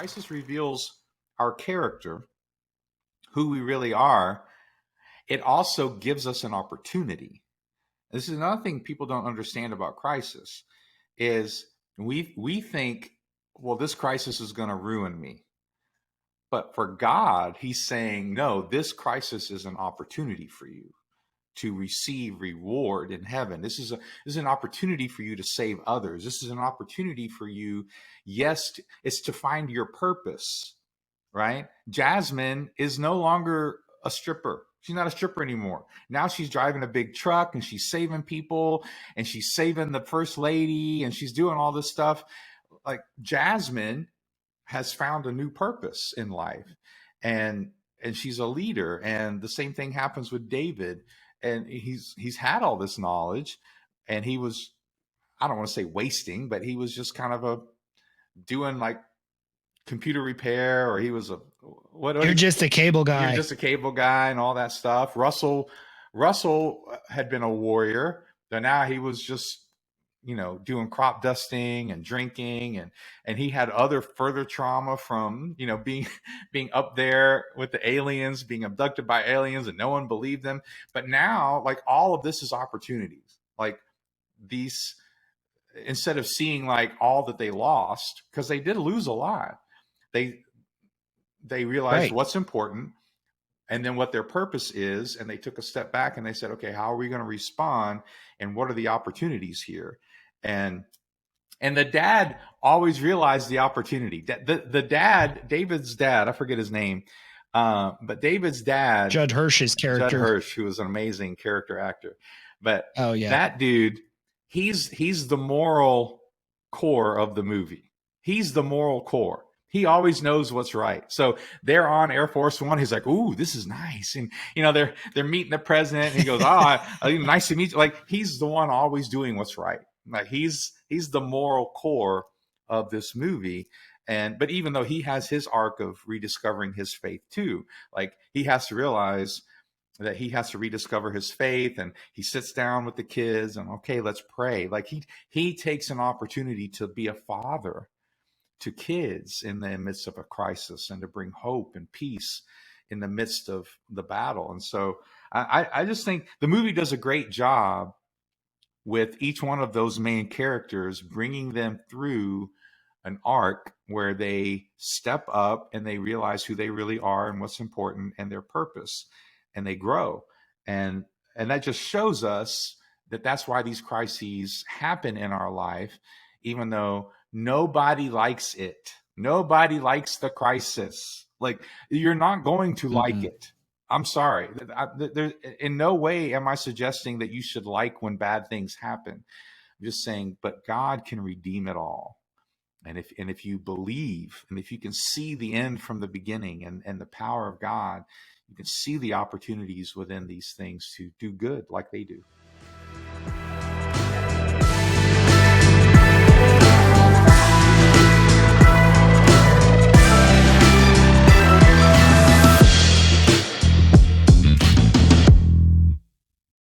crisis reveals our character, who we really are, it also gives us an opportunity. This is another thing people don't understand about crisis is we think, well, this crisis is going to ruin me. But for God, he's saying, no, this crisis is an opportunity for you to receive reward in heaven. This is an opportunity for you to save others. This is an opportunity for you. Yes, it's to find your purpose, right? Jasmine is no longer a stripper. She's not a stripper anymore. Now she's driving a big truck and she's saving people and she's saving the first lady and she's doing all this stuff. Like Jasmine has found a new purpose in life, and she's a leader. And the same thing happens with David. And he's had all this knowledge, and he was, I don't want to say wasting, but he was just kind of doing like computer repair, or he was you're just a cable guy. You're just a cable guy and all that stuff. Russell had been a warrior, but now he was just, doing crop dusting and drinking, and he had other further trauma from, being up there with the aliens, being abducted by aliens, and no one believed them. But now, like, all of this is opportunities. Like, these, instead of seeing like all that they lost, because they did lose a lot, they realized what's important and then what their purpose is, and they took a step back and they said, okay, how are we going to respond, and what are the opportunities here? And the dad always realized the opportunity. The dad, David's dad, I forget his name, but David's dad, Judd Hirsch's character, Judd Hirsch, who was an amazing character actor. But that dude, he's the moral core of the movie. He's the moral core. He always knows what's right. So they're on Air Force One. He's like, "Ooh, this is nice." And they're meeting the president. And he goes, nice to meet you." Like, he's the one always doing what's right. Like, he's the moral core of this movie. But even though he has his arc of rediscovering his faith too, like, he has to realize that he has to rediscover his faith, and he sits down with the kids and, okay, let's pray. Like, he takes an opportunity to be a father to kids in the midst of a crisis, and to bring hope and peace in the midst of the battle. And so I just think the movie does a great job with each one of those main characters, bringing them through an arc where they step up and they realize who they really are and what's important and their purpose, and they grow. And that just shows us that that's why these crises happen in our life, even though nobody likes it. Nobody likes the crisis. Like, you're not going to like it. I'm sorry. In no way am I suggesting that you should like when bad things happen. I'm just saying, but God can redeem it all. And if you believe, and if you can see the end from the beginning, and the power of God, you can see the opportunities within these things to do good like they do.